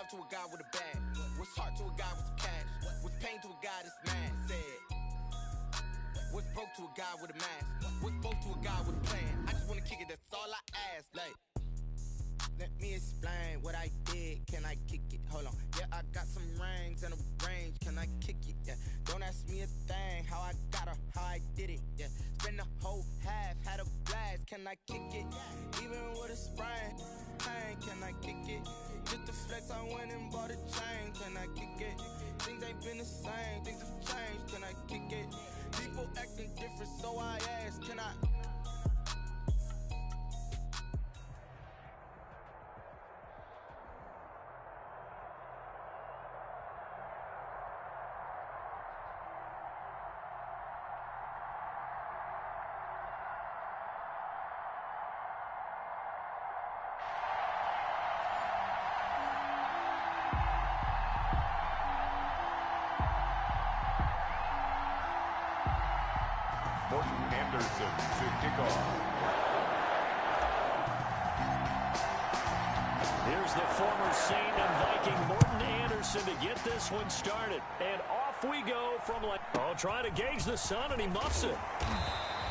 love to a guy with a bag? What's heart to a guy with some cash? What's pain to a guy that's mad? Said. What's broke to a guy with a mask? What's both to a guy with a plan? I just wanna kick it, that's all I ask. Like, let me explain what I did. Can I kick it? Hold on. Yeah, I got some rings and a range. Can I kick it? Yeah. Don't ask me a thing. How I got her, how I did it. Yeah. Spend the whole half, had a blast. Can I kick it? Even with a sprain. Pain, can I kick it? Just the flex, I went and bought a chain. Can I kick it? Things ain't been the same. Things have changed. Can I kick it? People acting different, so I ask, can I? Anderson to kick off. Here's the former Saint and Viking Morton Anderson to get this one started. And off we go from trying to gauge the sun, and he muffs it.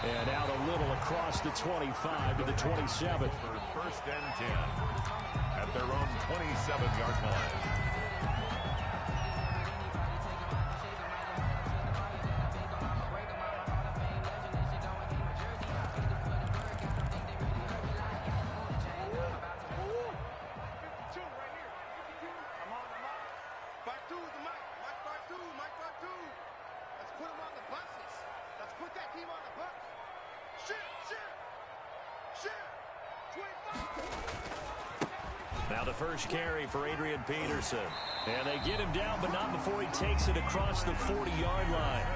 And out a little across the 25 to the 27. For first and 10 at their own 27-yard line. Now the first carry for Adrian Peterson. And they get him down, but not before he takes it across the 40-yard line.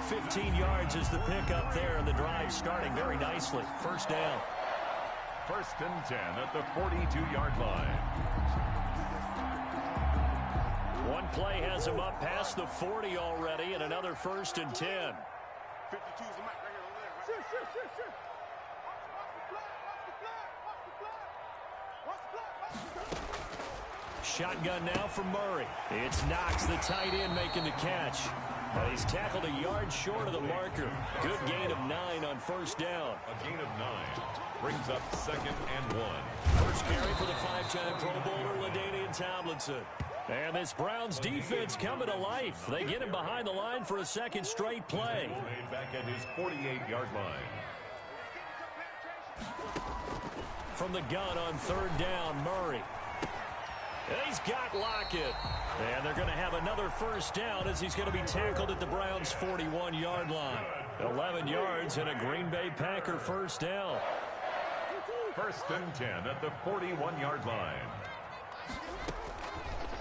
15 yards is the pickup there, and the drive starting very nicely. First down. First and 10 at the 42-yard line. One play has him up past the 40 already, and another first and 10. 52's the mic right here. Sure. Shotgun now for Murray. It's Knox, the tight end, making the catch. He's tackled a yard short of the marker. Good gain of 9 on first down. A gain of 9 brings up 2nd and 1. First carry for the 5-time Pro Bowler, LaDainian Tomlinson. And this Browns defense coming to life. They get him behind the line for a second straight play. Made back at his 48-yard line. From the gun on third down, Murray. And he's got Lockett. And they're going to have another first down as he's going to be tackled at the Browns' 41-yard line. 11 yards and a Green Bay Packer first down. First and 10 at the 41-yard line.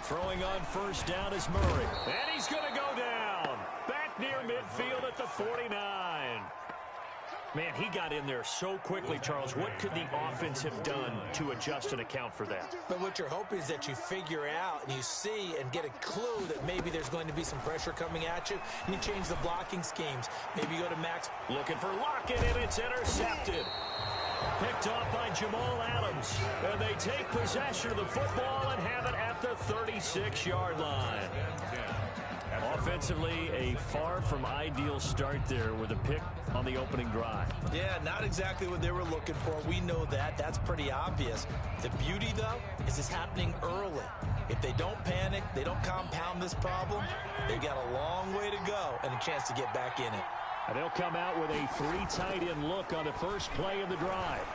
Throwing on first down is Murray. And he's going to go down. Back near midfield at the 49. Man, he got in there so quickly, Charles. What could the offense have done to adjust and account for that? But what you're hoping is that you figure out and you see and get a clue that maybe there's going to be some pressure coming at you, and you change the blocking schemes. Maybe you go to max. Looking for Lockett, and it's intercepted. Picked off by Jamal Adams. And they take possession of the football and have it at the 36-yard line. Offensively, a far from ideal start there with a pick on the opening drive. Yeah, not exactly what they were looking for. We know that. That's pretty obvious. The beauty, though, is it's happening early. If they don't panic, they don't compound this problem, they've got a long way to go and a chance to get back in it. And they'll come out with a 3 tight end look on the first play of the drive.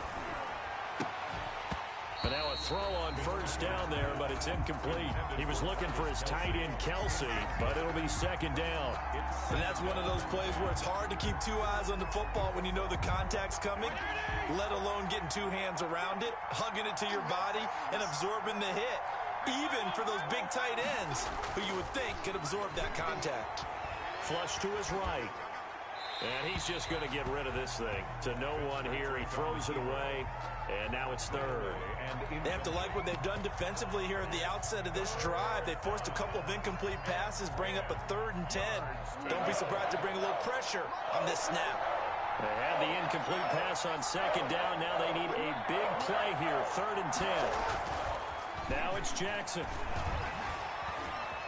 And now a throw on first down there, but it's incomplete. He was looking for his tight end, Kelsey, but it'll be second down. And that's one of those plays where it's hard to keep 2 eyes on the football when you know the contact's coming, let alone getting 2 hands around it, hugging it to your body, and absorbing the hit, even for those big tight ends who you would think could absorb that contact. Flush to his right. And he's just going to get rid of this thing. To no one here. He throws it away. And now it's third. They have to like what they've done defensively here at the outset of this drive. They forced a couple of incomplete passes, bring up a 3rd and 10. Don't be surprised to bring a little pressure on this snap. They had the incomplete pass on second down. Now they need a big play here. 3rd and 10. Now it's Jackson.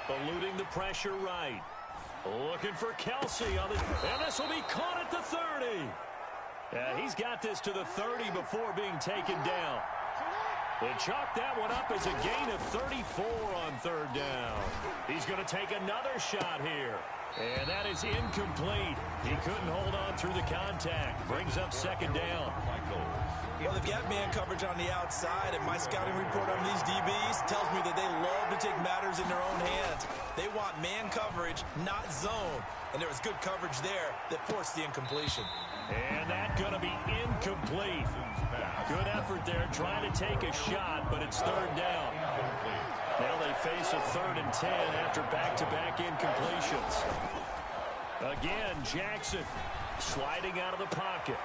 Eluding the pressure right. Looking for Kelsey on the, and this will be caught at the 30. Yeah, he's got this to the 30 before being taken down. They chalk that one up as a gain of 34 on third down. He's going to take another shot here. And that is incomplete. He couldn't hold on through the contact. Brings up second down. Well, they've got man coverage on the outside, and my scouting report on these DBs tells me that they love to take matters in their own hands. They want man coverage, not zone. And there was good coverage there that forced the incompletion. And that's going to be incomplete. Good effort there trying to take a shot, but it's third down. Now they face a 3rd and 10 after back-to-back incompletions. Again, Jackson sliding out of the pocket.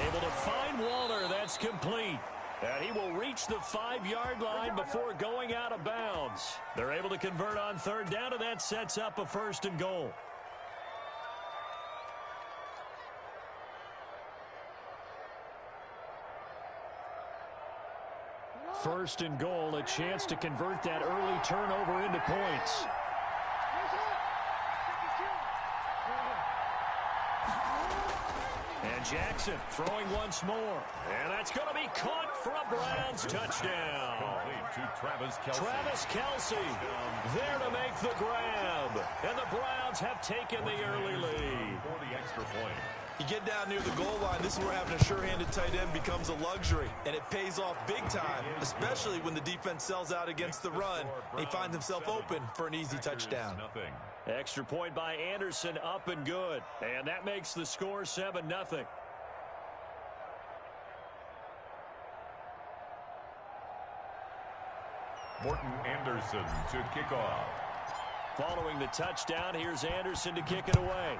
Able to find Waller. That's complete. And he will reach the 5-yard line before going out of bounds. They're able to convert on third down, and that sets up a 1st and goal. First and goal, a chance to convert that early turnover into points. And Jackson throwing once more. And that's going to be caught for a Browns touchdown. To Travis Kelce there to make the grab. And the Browns have taken the early lead. For the extra point. You get down near the goal line, this is where having a sure-handed tight end becomes a luxury, and it pays off big time, especially when the defense sells out against the run. He finds himself open for an easy touchdown. Extra point by Anderson, up and good. And that makes the score 7-0. Morton Anderson to kick off. Following the touchdown, here's Anderson to kick it away.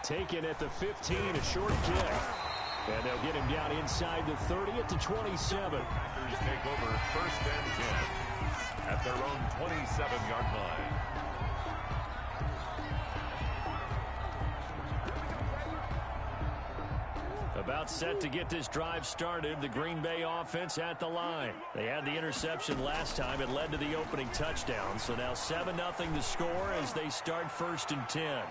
Taken at the 15, a short kick. And they'll get him down inside the 30 at the 27. Packers take over 1st and 10 at their own 27-yard line. About set to get this drive started, the Green Bay offense at the line. They had the interception last time. It led to the opening touchdown. So now 7-0 the score as they start 1st and 10.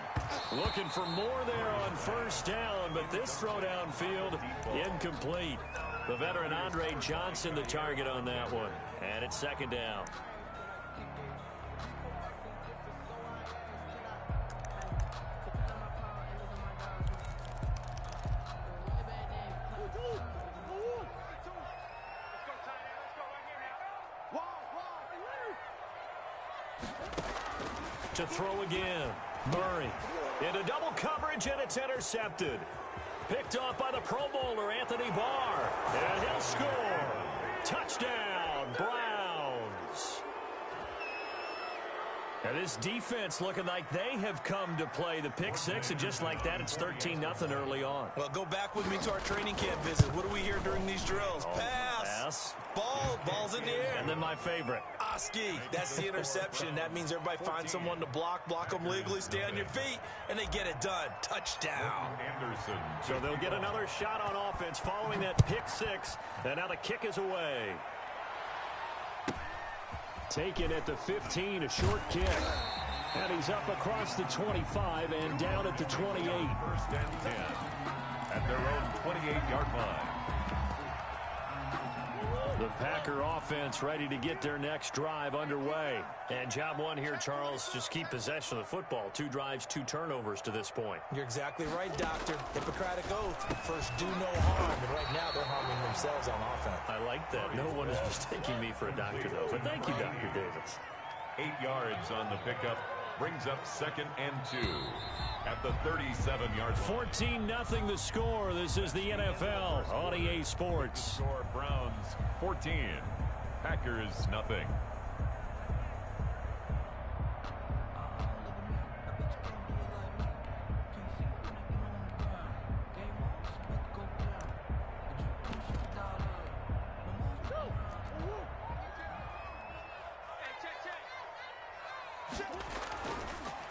Looking for more there on 1st down, but this throw downfield incomplete. The veteran Andre Johnson the target on that one. And it's 2nd down. To throw again. Murray into double coverage, and it's intercepted. Picked off by the Pro Bowler, Anthony Barr. And he'll score. Touchdown, Browns. And this defense looking like they have come to play the pick six, and just like that, it's 13-0 early on. Well, go back with me to our training camp visit. What do we hear during these drills? Pass. Ball's in the air. And then my favorite. Oski. That's the interception. That means everybody finds someone to block them legally, stay on your feet, and they get it done. Touchdown. Anderson. So they'll get another shot on offense following that pick six, and now the kick is away. Taken at the 15, a short kick. And he's up across the 25 and down at the 28. 1st and 10 at their own 28-yard line. The Packer offense ready to get their next drive underway. And job one here, Charles, just keep possession of the football. 2 drives, 2 turnovers to this point. You're exactly right, Doctor. Hippocratic oath. First, do no harm. And right now, they're harming themselves on offense. I like that. No one is mistaking me for a doctor, though. But thank you, Dr. Davis. 8 yards on the pickup. Brings up 2nd and 2 at the 37-yard line. 14-0 the score. This is the NFL on EA Sports. Score Browns 14. Packers nothing.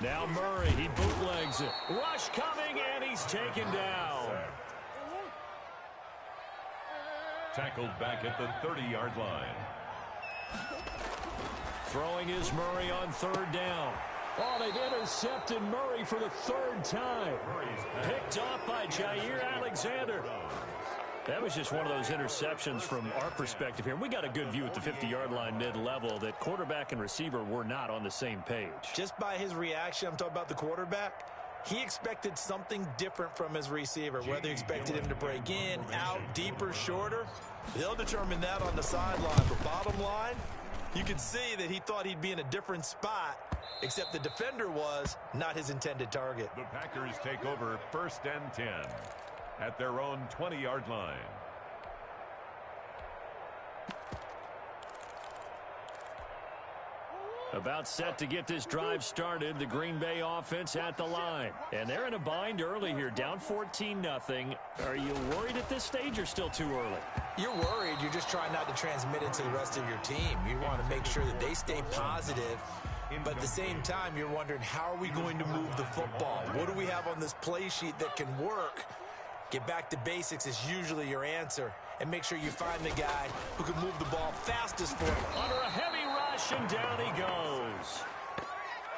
Now Murray, he bootlegs it. Rush coming, and he's taken down. Tackled back at the 30-yard line. Throwing is Murray on 3rd down. Oh, they've intercepted Murray for the 3rd time. Picked off by Jair Alexander. That was just one of those interceptions from our perspective here. We got a good view at the 50-yard line mid-level that quarterback and receiver were not on the same page. Just by his reaction, I'm talking about the quarterback, he expected something different from his receiver, whether he expected him to break in, out, deeper, shorter. They'll determine that on the sideline. But bottom line, you could see that he thought he'd be in a different spot, except the defender was not his intended target. The Packers take over 1st and 10 at their own 20-yard line. About set to get this drive started, the Green Bay offense at the line. And they're in a bind early here, down 14-0. Are you worried at this stage or still too early? You're worried. You're just trying not to transmit it to the rest of your team. You want to make sure that they stay positive. But at the same time, you're wondering, how are we going to move the football? What do we have on this play sheet that can work? Get back to basics is usually your answer. And make sure you find the guy who can move the ball fastest for you. Under a heavy rush, and down he goes.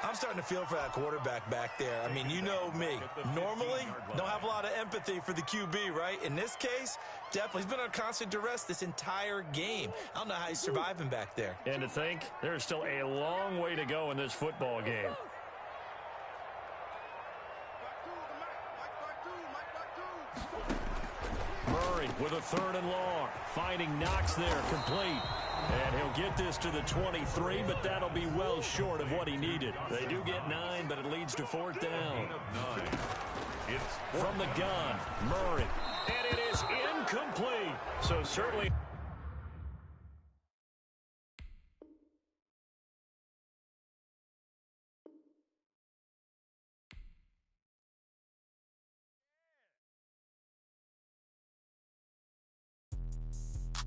I'm starting to feel for that quarterback back there. I mean, you know me. Normally, don't have a lot of empathy for the QB, right? In this case, definitely. He's been on constant duress this entire game. I don't know how he's surviving back there. And to think, there's still a long way to go in this football game. Murray with a 3rd and long. Finding Knox there, complete. And he'll get this to the 23, but that'll be well short of what he needed. They do get 9, but it leads to 4th down. From the gun, Murray. And it is incomplete. So certainly...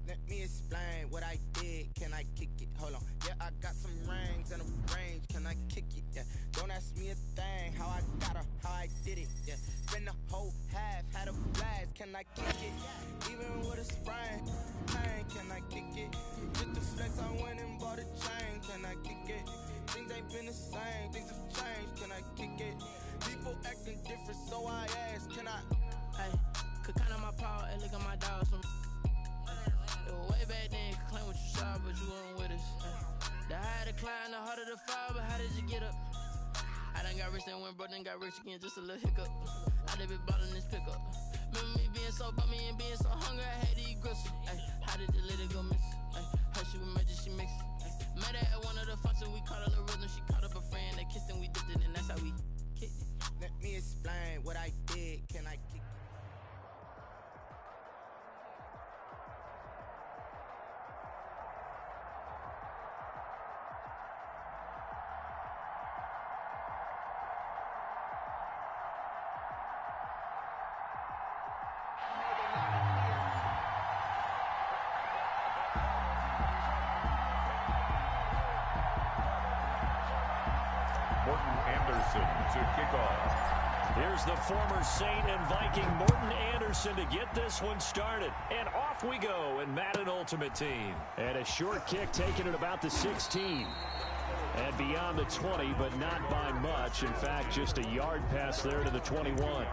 Let me explain what I did. Can I kick it? Hold on. Yeah, I got some rings and a range. Can I kick it? Yeah. Don't ask me a thing. How I got her, how I did it. Yeah. Spend the whole half, had a blast. Can I kick it? Even with a sprain. Pain, can I kick it? Just the flex, I went and bought a chain. Can I kick it? Things ain't been the same. Things have changed. Can I kick it? People acting different, so I ask. Can I? Hey, could count on my power and look at my dogs. Way back then, you could claim what you saw, but you weren't with us. The higher the climb, the harder the fall, but how did you get up? I done got rich, then went broke, then got rich again, just a little hiccup. I done been ballin' this pickup. Remember me being so bummy and being so hungry, I had to eat gristle. How did the lady go miss? How she was magic, she mixed. Met her at one of the functions, we caught a little rhythm, she caught up a friend, they kissed and we dipped it, and that's how we kicked it. Let me explain what I did. Can I kick it? To kick off. Here's the former Saint and Viking Morton Anderson to get this one started. And off we go in Madden Ultimate Team. And a short kick taken at about the 16. And beyond the 20, but not by much. In fact, just a yard pass there to the 21.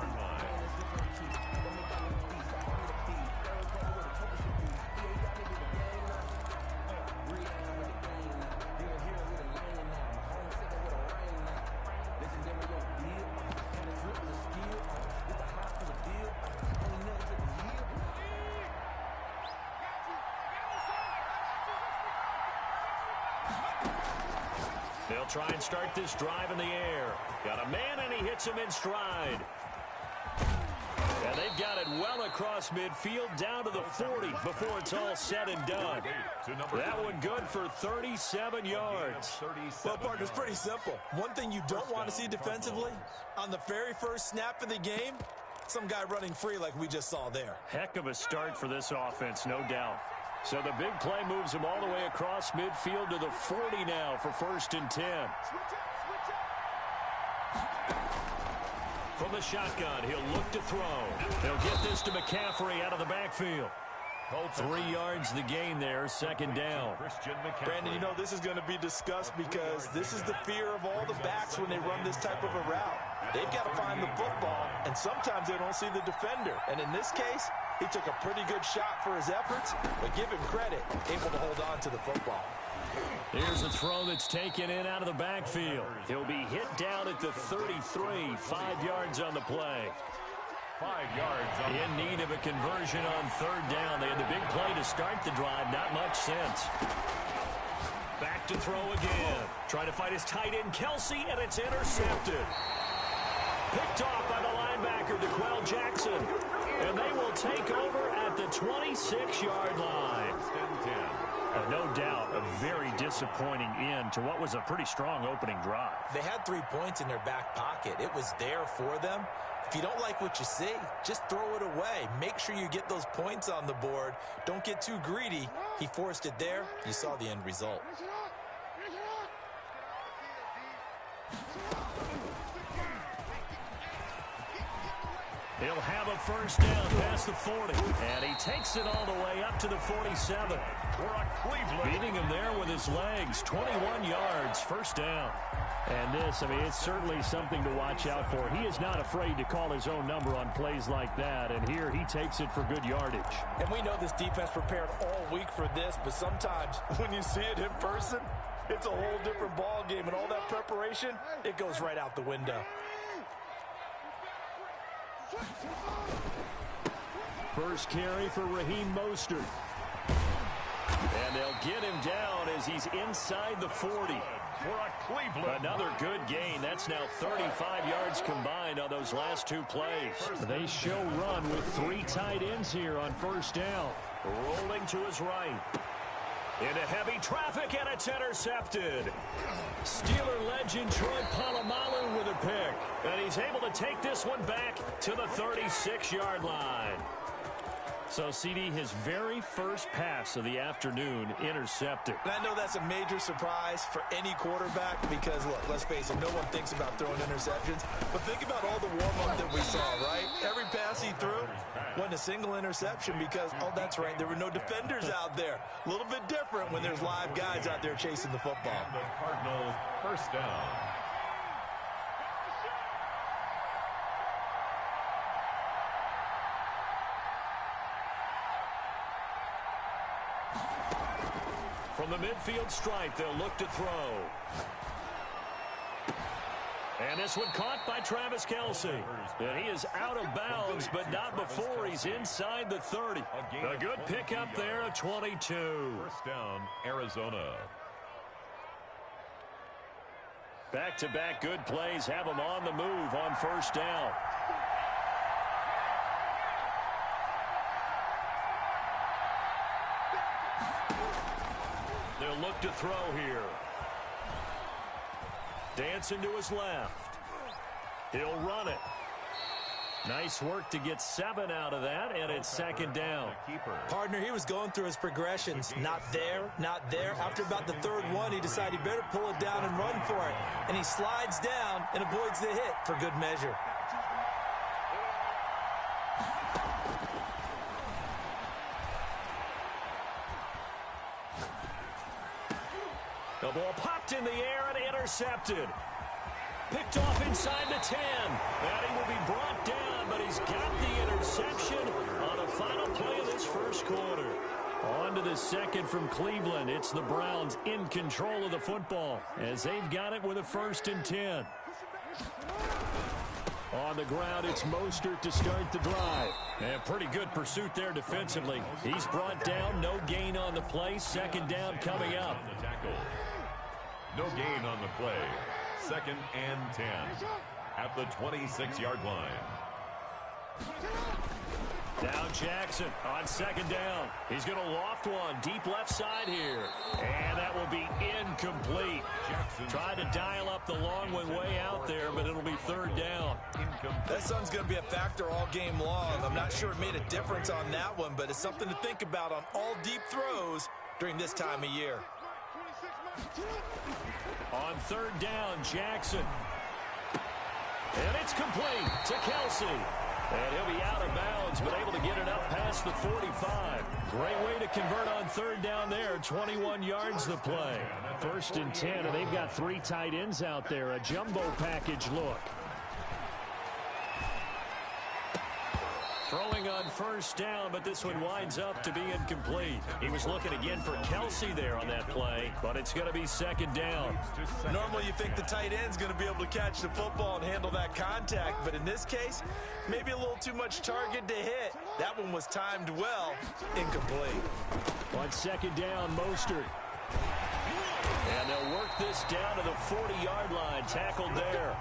They'll try and start this drive in the air. Got a man, and he hits him in stride. And they've got it well across midfield down to the 40 before it's all said and done. That one good for 37 yards. Well, partner, it's pretty simple. One thing you don't want to see defensively, on the very first snap of the game, some guy running free like we just saw there. Heck of a start for this offense, no doubt. So the big play moves him all the way across midfield to the 40 now for 1st and 10. From the shotgun, he'll look to throw. He'll get this to McCaffrey out of the backfield. 3 yards the gain there, second down. Brandon, you know this is going to be discussed because this is the fear of all the backs when they run this type of a route. They've got to find the football, and sometimes they don't see the defender. And in this case, he took a pretty good shot for his efforts, but give him credit, able to hold on to the football. Here's a throw that's taken in out of the backfield. He'll be hit down at the 33, 5 yards on the play. 5 yards. In need of a conversion on third down. They had the big play to start the drive. Not much sense. Back to throw again. Trying to fight his tight end, Kelsey, and it's intercepted. Picked off by the linebacker, Carljscott. And they will take over at the 26-yard line. No doubt, a very disappointing end to what was a pretty strong opening drive. They had 3 points in their back pocket. It was there for them. If you don't like what you see, just throw it away. Make sure you get those points on the board. Don't get too greedy. He forced it there. You saw the end result. He'll have a first down past the 40. And he takes it all the way up to the 47. Beating him there with his legs. 21 yards, first down. And this, I mean, it's certainly something to watch out for. He is not afraid to call his own number on plays like that. And here he takes it for good yardage. And we know this defense prepared all week for this, but sometimes when you see it in person, it's a whole different ball game. And all that preparation, it goes right out the window. First carry for Raheem Mostert. And they'll get him down as he's inside the 40. Another good gain. That's now 35 yards combined on those last 2 plays. They show run with 3 tight ends here on first down. Rolling to his right. Into heavy traffic, and it's intercepted. Steeler legend Troy Polamalu with a pick. And he's able to take this one back to the 36-yard line. So, CD, his very first pass of the afternoon intercepted. And I know that's a major surprise for any quarterback because, look, let's face it, no one thinks about throwing interceptions. But think about all the warm-up that we saw, right? Every pass he threw wasn't a single interception because, oh, that's right, there were no defenders out there. A little bit different when there's live guys out there chasing the football. The Cardinals, first down. From the midfield stripe, they'll look to throw. And this one caught by Travis Kelce. And he is out of bounds, but not before he's inside the 30. A good pickup there of 22. First down, Arizona. Back-to-back good plays have him on the move on first down. They'll look to throw here. Dancing to his left. He'll run it. Nice work to get 7 out of that, and it's second down. Partner, he was going through his progressions. Not there, not there. After about the 3rd one, he decided he better pull it down and run for it. And he slides down and avoids the hit for good measure. The ball popped in the air and intercepted. Picked off inside the 10. And he will be brought down, but he's got the interception on the final play of this first quarter. On to the second from Cleveland. It's the Browns in control of the football as they've got it with a 1st and 10. On the ground, it's Mostert to start the drive. And pretty good pursuit there defensively. He's brought down, no gain on the play. Second down coming up. No gain on the play. 2nd and 10 at the 26-yard line. Now Jackson on second down. He's going to loft one deep left side here. And that will be incomplete. Tried to dial up the long one way out there, but it'll be 3rd down. That sun's going to be a factor all game long. I'm not sure it made a difference on that one, but it's something to think about on all deep throws during this time of year. On 3rd down, Jackson. And it's complete to Kelce. And he'll be out of bounds, but able to get it up past the 45. Great way to convert on third down there. 21 yards the play. 1st and 10, and they've got 3 tight ends out there. A jumbo package look. Throwing on 1st down, but this one winds up to be incomplete. He was looking again for Kelsey there on that play, but it's going to be 2nd down. Normally you think the tight end's going to be able to catch the football and handle that contact, but in this case, maybe a little too much target to hit. That one was timed well, incomplete. On 2nd down, Mostert. And they'll work this down to the 40-yard line, tackled there.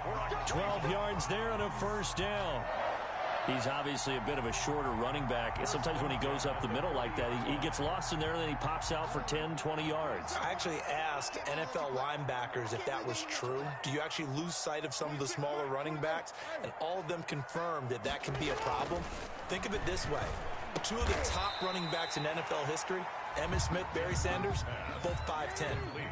12 yards there and a 1st down. He's obviously a bit of a shorter running back. Sometimes when he goes up the middle like that, he gets lost in there, and then he pops out for 10, 20 yards. I actually asked NFL linebackers if that was true. Do you actually lose sight of some of the smaller running backs? And all of them confirmed that that can be a problem. Think of it this way. 2 of the top running backs in NFL history, Emmitt Smith, Barry Sanders, both 5'10".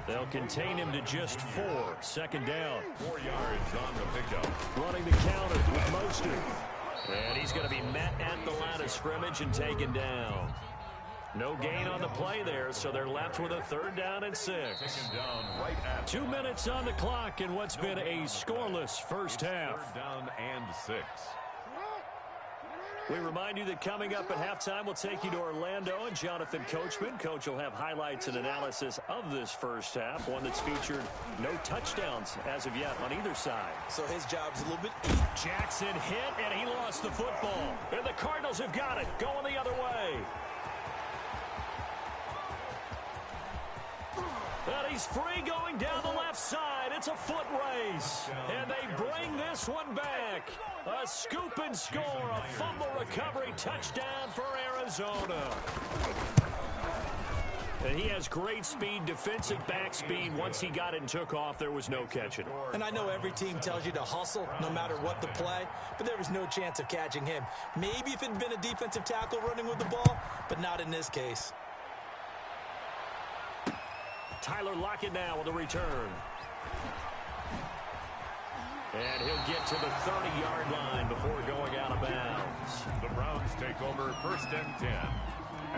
They'll contain him to just 4. 2nd down. 4 yards on the pickup. Running the counter with Mostert. And he's going to be met at the line of scrimmage and taken down. No gain on the play there, so they're left with a 3rd down and 6. 2 minutes on the clock in what's been a scoreless first half. 3rd down and 6. We remind you that coming up at halftime, we'll take you to Orlando and Jonathan Coachman. Coach will have highlights and analysis of this first half, one that's featured no touchdowns as of yet on either side. So his job's a little bit Jackson hit, and he lost the football. And the Cardinals have got it, going the other way. And he's free going down the left side. It's a foot race. And they bring this one back. A scoop and score, a fumble recovery touchdown for Arizona. And he has great speed, defensive back speed. Once he got it and took off, there was no catching. And I know every team tells you to hustle no matter what the play, but there was no chance of catching him. Maybe if it had been a defensive tackle running with the ball, but not in this case. Tyler Lockett now with a return. And he'll get to the 30-yard line before going out of bounds. The Browns take over 1st and 10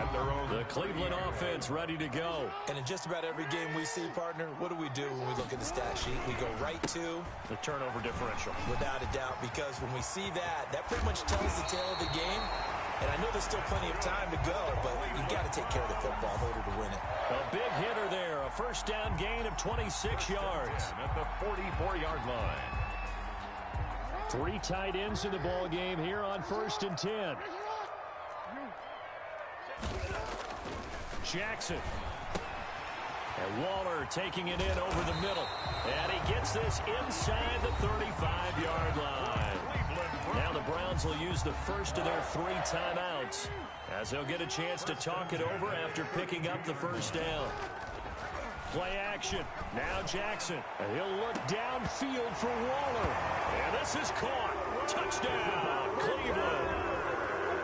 at their own. The Cleveland offense ready to go. And in just about every game we see, partner, what do we do when we look at the stat sheet? We go right to the turnover differential. Without a doubt, because when we see that, that pretty much tells the tale of the game. And I know there's still plenty of time to go, but you've got to take care of the football in order to win it. A big hitter there, a 1st down gain of 26 yards. At the 44-yard line. 3 tight ends in the ball game here on 1st and 10. Jackson. And Waller taking it in over the middle. And he gets this inside the 35-yard line. Now the Browns will use the first of their 3 timeouts as they'll get a chance to talk it over after picking up the 1st down. Play action. Now Jackson. And he'll look downfield for Waller. And this is caught. Touchdown, Cleveland.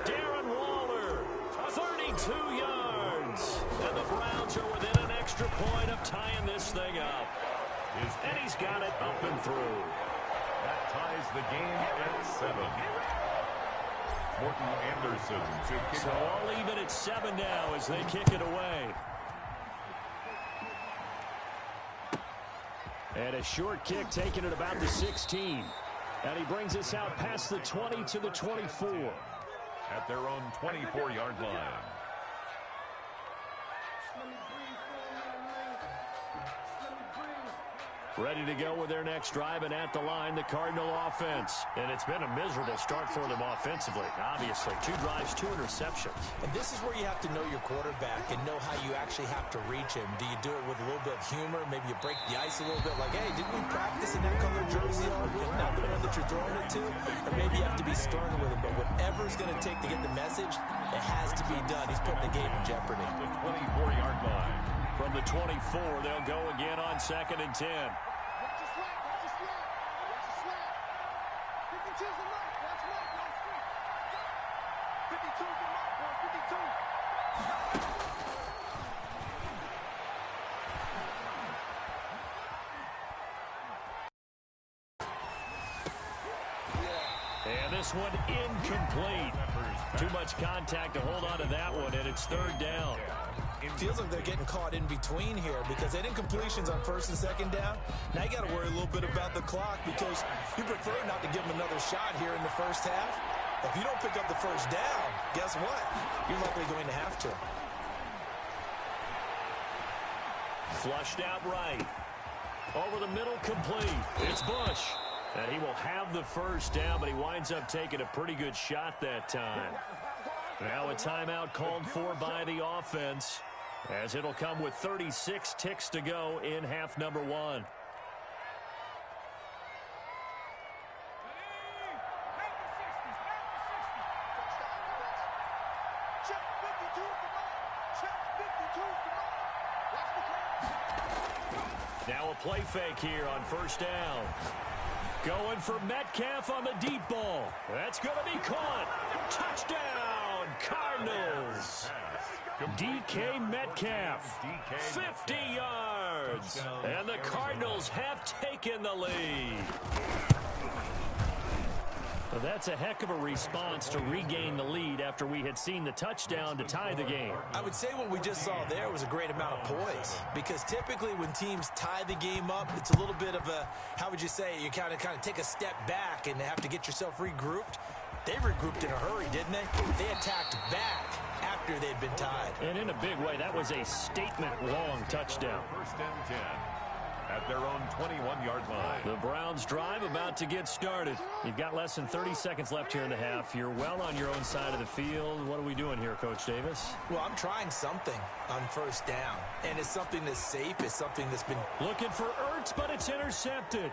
Darren Waller, 32 yards. And the Browns are within an extra point of tying this thing up. And he's got it up and through. That ties the game at 7. Morton Anderson to kick so off. all even at 7 now as they kick it away. And a short kick taken at about the 16. And he brings us out past the 20 to the 24. At their own 24-yard line. Ready to go with their next drive, and at the line, the Cardinal offense. And it's been a miserable start for them offensively, obviously. 2 drives, 2 interceptions. And this is where you have to know your quarterback and know how you actually have to reach him. Do you do it with a little bit of humor? Maybe you break the ice a little bit, like, hey, didn't we practice in that color jersey already? Not the one that you're throwing it to? Or maybe you have to be stern with him. But whatever it's going to take to get the message, it has to be done. He's putting the game in jeopardy. The 24-yard line. From the 24, they'll go again on 2nd and 10. This one incomplete. Too much contact to hold on to that one, and it's third down. It feels like they're getting caught in between here because they did incompletions on first and second down. Now you got to worry a little bit about the clock because you prefer not to give them another shot here in the first half. If you don't pick up the first down, guess what? You're likely going to have to. Flushed out right. Over the middle, complete. It's Bush. And he will have the first down, but he winds up taking a pretty good shot that time. Now a timeout called for by the offense, as it'll come with 36 ticks to go in half number one. Now a play fake here on first down. Going for Metcalf on the deep ball. That's going to be caught. Touchdown, Cardinals. DK Metcalf, 50 yards. And the Cardinals have taken the lead. Well, that's a heck of a response to regain the lead after we had seen the touchdown to tie the game. I would say what we just saw there was a great amount of poise because typically when teams tie the game up, it's a little bit of a, how would you say, you kind of take a step back and have to get yourself regrouped. They regrouped in a hurry, didn't they? They attacked back after they'd been tied. And in a big way, that was a statement-long touchdown. First and 10 at their own 21-yard line. The Browns drive about to get started. You've got less than 30 seconds left here in the half. You're well on your own side of the field. What are we doing here, Coach Davis? Well, I'm trying something on first down, and it's something that's safe. It's something that's been... Looking for Ertz, but it's intercepted.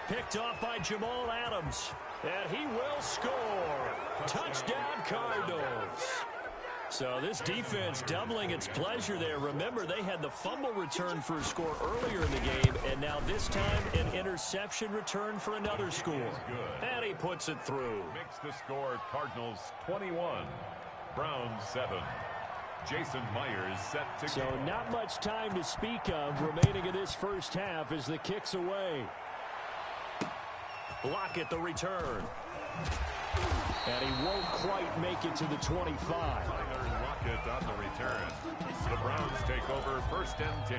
Picked off by Jamal Adams, and he will score. Touchdown, Cardinals. So this defense doubling its pleasure there. Remember, they had the fumble return for a score earlier in the game, and now this time an interception return for another score. And he puts it through. Makes the score Cardinals 21, Browns 7. Jason Myers set to So go. not much time to speak of remaining in this first half as the kick's away. Lockett the return. And he won't quite make it to the 25. Lockett on the return. The Browns take over first and 10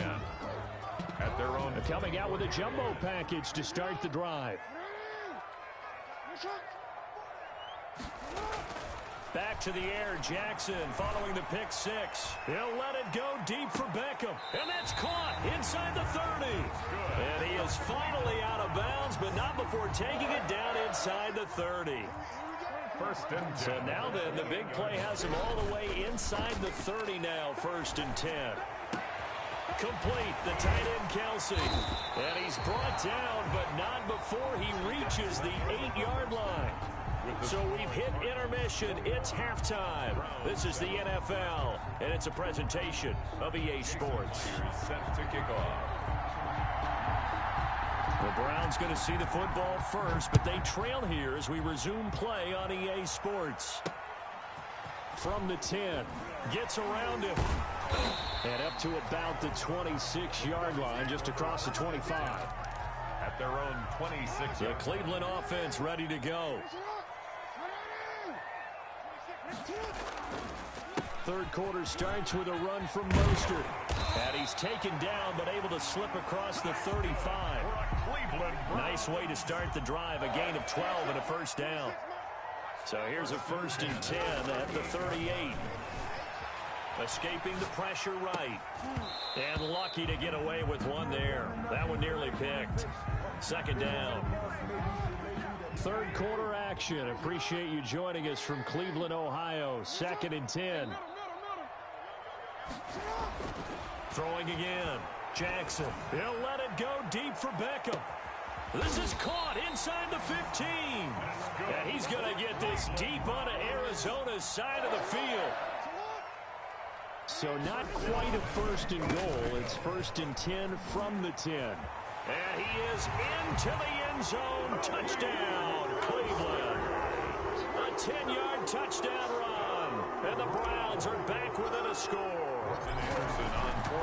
at their own. Coming out with a jumbo package to start the drive. Back to the air, Jackson following the pick six. He'll let it go deep for Beckham. And that's caught inside the 30. And he is finally out of bounds, but not before taking it down inside the 30. First and 10. So now then, the big play has him all the way inside the 30 now, first and 10. Complete, the tight end Kelsey. And he's brought down, but not before he reaches the 8-yard line. So we've hit intermission. It's halftime. This is the NFL, and it's a presentation of EA Sports. Set to kick off. The Browns going to see the football first, but they trail here as we resume play on EA Sports. From the 10, gets around him. And up to about the 26-yard line, just across the 25. At their own 26. The Cleveland offense ready to go. Third quarter starts with a run from Mostert. And he's taken down, but able to slip across the 35. Nice way to start the drive. A gain of 12 and a first down. So here's a first and 10 at the 38. Escaping the pressure right. And lucky to get away with one there. That one nearly picked. Second down. Third quarter action. Appreciate you joining us from Cleveland, Ohio. Second and 10. Throwing again. Jackson. He'll let it go deep for Beckham. This is caught inside the 15. And he's going to get this deep onto Arizona's side of the field. So not quite a first and goal. It's first and 10 from the 10. And he is into the end zone. Touchdown, Cleveland. A 10-yard touchdown run. And the Browns are back within a score.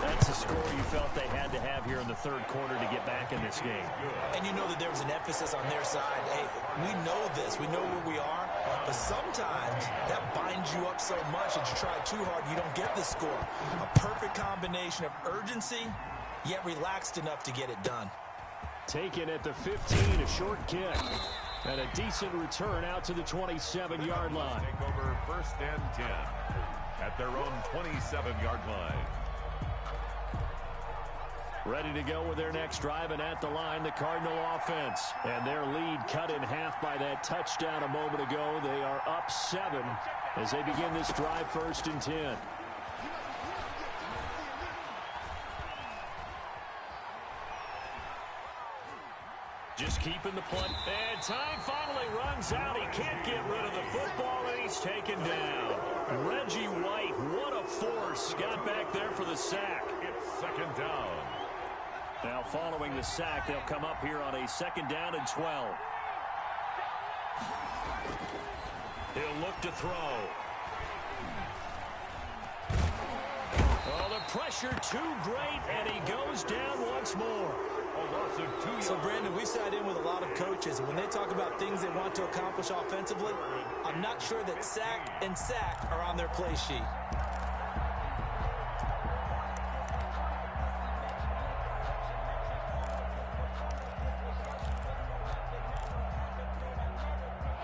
That's a score you felt they had to have here in in the third quarter to get back in this game. And you know that there was an emphasis on their side. Hey, we know this. We know where we are. But sometimes that binds you up so much that you try too hard, you don't get the score. A perfect combination of urgency, yet relaxed enough to get it done. Taken at the 15, a short kick. And a decent return out to the 27-yard line. Take over 1st and 10 at their own 27-yard line. Ready to go with their next drive, and at the line, the Cardinal offense. And their lead cut in half by that touchdown a moment ago. They are up 7 as they begin this drive 1st and 10. Just keeping the punt. And time finally runs out. He can't get rid of the football, and he's taken down. Reggie White, what a force. Got back there for the sack. It's 2nd down. Now following the sack, they'll come up here on a 2nd down and 12. He'll look to throw. Oh, the pressure too great, and he goes down once more. So, Brandon, we've sat in with a lot of coaches, and when they talk about things they want to accomplish offensively, I'm not sure that sack and sack are on their play sheet.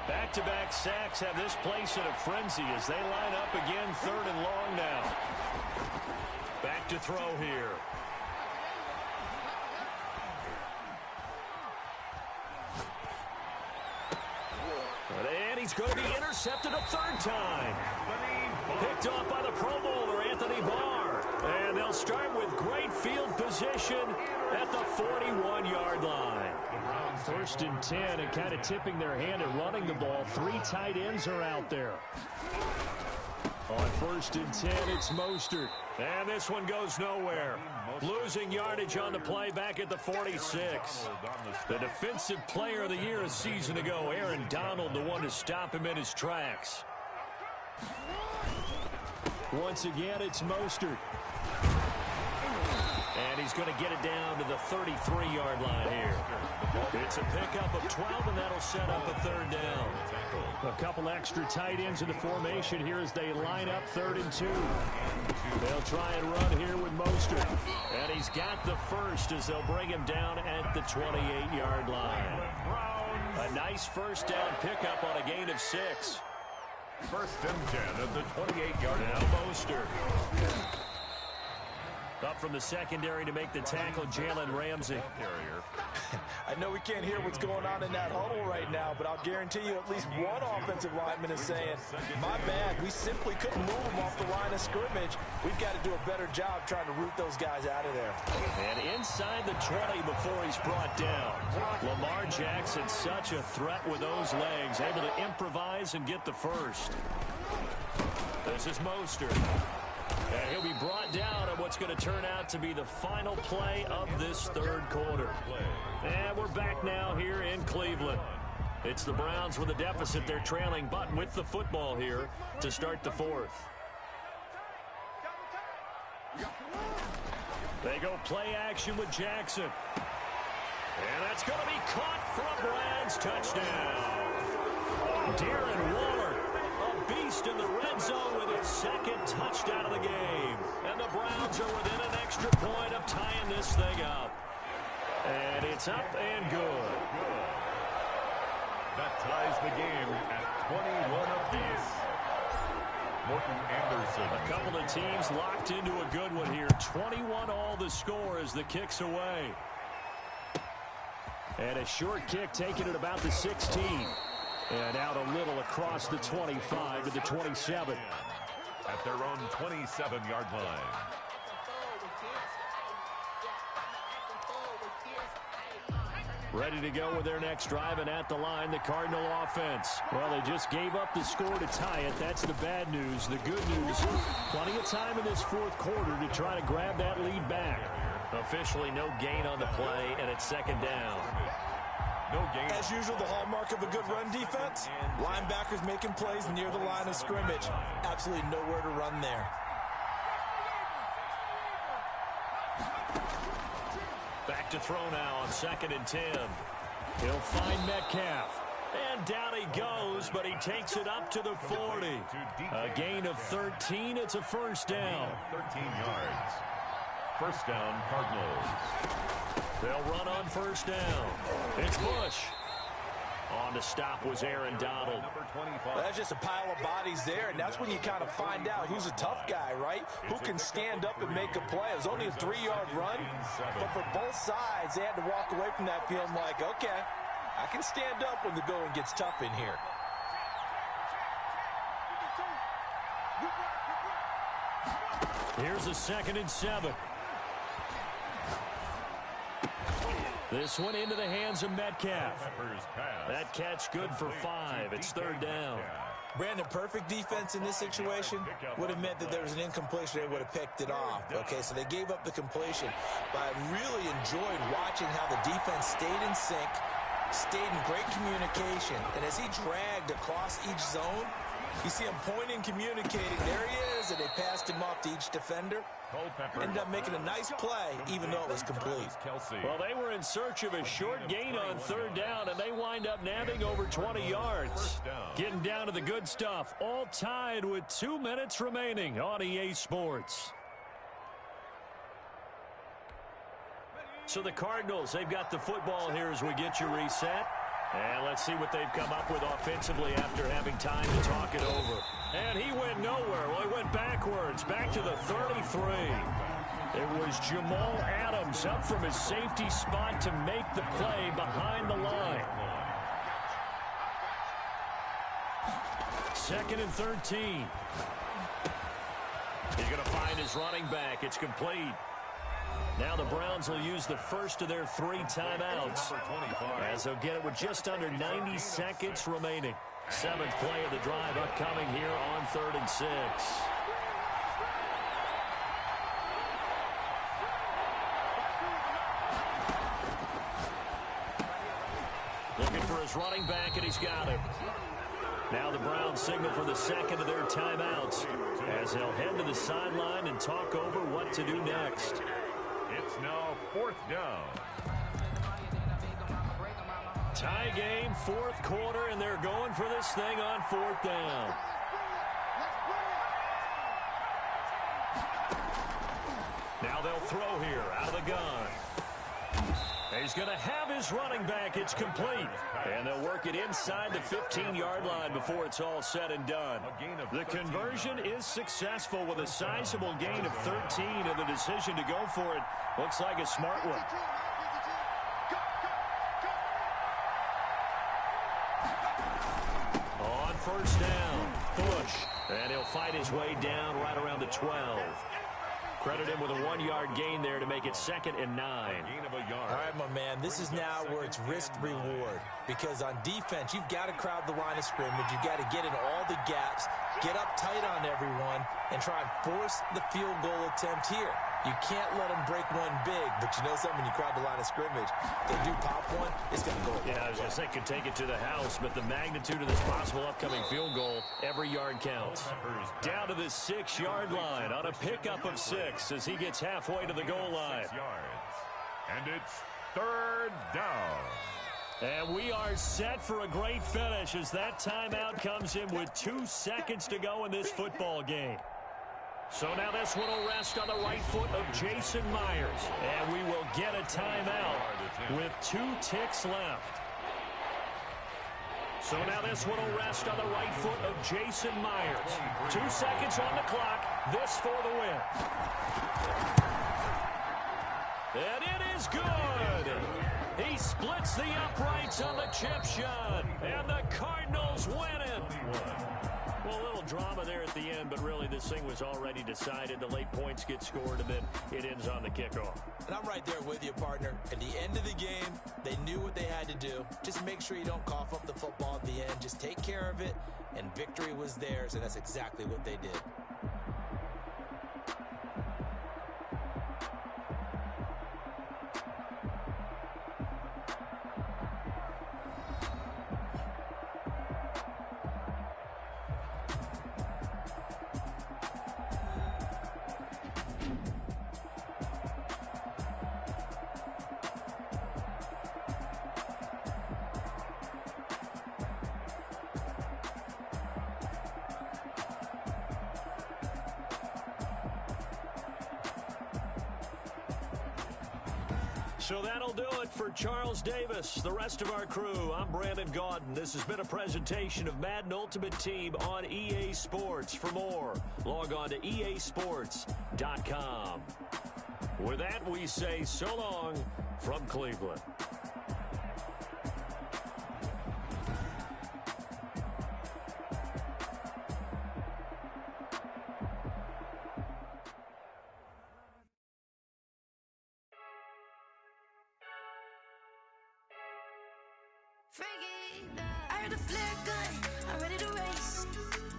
Back-to-back sacks have this place in a frenzy as they line up again 3rd and long now. Back to throw here. And he's going to be intercepted a 3rd time. Picked off by the Pro Bowler, Anthony Barr. And they'll start with great field position at the 41-yard line. 1st and 10, and kind of tipping their hand at running the ball. 3 tight ends are out there. On 1st and 10, it's Mostert. And this one goes nowhere. Losing yardage on the play back at the 46. The defensive player of the year a season ago, Aaron Donald, the one to stop him in his tracks. Once again, it's Mostert. And he's going to get it down to the 33-yard line here. It's a pickup of 12, and that'll set up a 3rd down. A couple extra tight ends in the formation here as they line up 3rd and 2. They'll try and run here with Mostert. And he's got the first as they'll bring him down at the 28-yard line. A nice 1st down pickup on a gain of 6. 1st and 10 at the 28-yard line. Now Mostert. Up from the secondary to make the tackle, Jalen Ramsey. I know we can't hear what's going on in that huddle right now, but I'll guarantee you at least one offensive lineman is saying, my bad, we simply couldn't move them off the line of scrimmage. We've got to do a better job trying to root those guys out of there. And inside the 20 before he's brought down. Lamar Jackson, such a threat with those legs, able to improvise and get the first. This is Mostert. And he'll be brought down on what's going to turn out to be the final play of this 3rd quarter. And we're back now here in Cleveland. It's the Browns with a deficit. They're trailing, but with the football here to start the 4th. They go play action with Jackson. And that's going to be caught for a Browns touchdown. Darren Waller, a beast in the red zone with his 2nd touchdown of the game. And the Browns are within an extra point of tying this thing up. And it's up and good. That ties the game at 21 apiece. Morton Anderson. A couple of teams locked into a good one here. 21 all the score as the kick's away. And a short kick taken at about the 16. And out a little across the 25 to the 27. At their own 27-yard line. Ready to go with their next drive, and at the line, the Cardinal offense. Well, they just gave up the score to tie it. That's the bad news. The good news, plenty of time in this 4th quarter to try to grab that lead back. Officially no gain on the play, and it's 2nd down. No gain. As usual, the hallmark of a good run defense, linebackers making plays near the line of scrimmage. Absolutely nowhere to run there. Back to throw now on 2nd and 10. He'll find Metcalf. And down he goes, but he takes it up to the 40. A gain of 13. It's a first down. 13 yards. First down, Cardinals. They'll run on first down. It's Bush. On to stop was Aaron Donald. Well, that's just a pile of bodies there, and that's when you kind of find out who's a tough guy, right? Who can stand up and make a play. It was only a 3-yard run, but for both sides, they had to walk away from that feeling like, okay, I can stand up when the going gets tough in here. Here's a 2nd and 7. This one into the hands of Metcalf. That catch good for 5. It's 3rd down. Brandon, perfect defense in this situation would have meant that there was an incompletion. They would have picked it off. Okay, so they gave up the completion. But I really enjoyed watching how the defense stayed in sync, stayed in great communication. And as he dragged across each zone, you see him pointing, communicating. There he is, and they passed him off to each defender. Ended up making a nice play, even though it was complete. Well, they were in search of a short gain on 3rd down, and they wind up nabbing over 20 yards. Getting down to the good stuff, all tied with 2 minutes remaining on EA Sports. So the Cardinals, they've got the football here as we get you reset. And let's see what they've come up with offensively after having time to talk it over. And he went nowhere. Well, he went backwards, back to the 33. It was Jamal Adams up from his safety spot to make the play behind the line. 2nd and 13. He's going to find his running back. It's complete. Now the Browns will use the first of their 3 timeouts, as they'll get it with just under 90 seconds remaining. 7th play of the drive upcoming here on 3rd and 6. Looking for his running back, and he's got it. Now the Browns signal for the 2nd of their timeouts, as they'll head to the sideline and talk over what to do next. It's now 4th down. Tie game, 4th quarter, and they're going for this thing on 4th down. Now they'll throw here out of the gun. He's going to have his running back. It's complete. And they'll work it inside the 15-yard line before it's all said and done. The conversion is successful with a sizable gain of 13, and the decision to go for it looks like a smart one. On first down, Bush. And he'll fight his way down right around the 12. Credit him with a 1-yard gain there to make it 2nd and 9. All right, my man, this is now where it's risk-reward. Because on defense, you've got to crowd the line of scrimmage. You've got to get in all the gaps, get up tight on everyone, and try and force the field goal attempt here. You can't let them break one big, but you know something, when you crowd the line of scrimmage, if they do pop one, it's going to go. Yeah, I was going to say, could take it to the house, but the magnitude of this possible upcoming field goal, every yard counts. Down to the 6-yard line on a pickup of 6 as he gets halfway to the goal line. 6 yards. And it's 3rd down. And we are set for a great finish as that timeout comes in with 2 seconds to go in this football game. So now this one will rest on the right foot of Jason Myers. And we will get a timeout with 2 ticks left. So now this one will rest on the right foot of Jason Myers. 2 seconds on the clock. This for the win. And it is good. He splits the uprights on the chip shot. And the Cardinals win it. Well, a little drama there at the end, but really this thing was already decided. The late points get scored, and then it ends on the kickoff. And I'm right there with you, partner. At the end of the game, they knew what they had to do. Just make sure you don't cough up the football at the end. Just take care of it, and victory was theirs, and that's exactly what they did. So that'll do it for Charles Davis. The rest of our crew, I'm Brandon Gaudin. This has been a presentation of Madden Ultimate Team on EA Sports. For more, log on to easports.com. With that, we say so long from Cleveland. I heard the flare gun, I'm ready to race.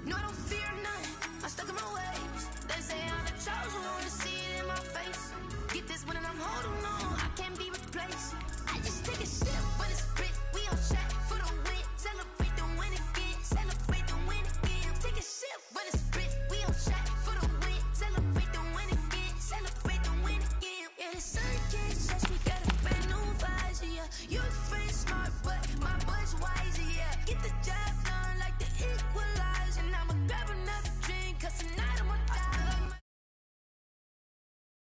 No, I don't fear none, I'm stuck in my ways. They say I'm the chosen one, to see it in my face. Get this one and I'm holding on, I can't be replaced. I just take a sip, but it's split, we on track for the win. Celebrate the win again, celebrate the win again. Take a sip, but it's split, we on track for the win. Celebrate the win again, celebrate the win again. Yeah, the sun can't touch me, got a brand new visor, yeah. You're friend smart, but my bud's wiser, yeah. Get the job.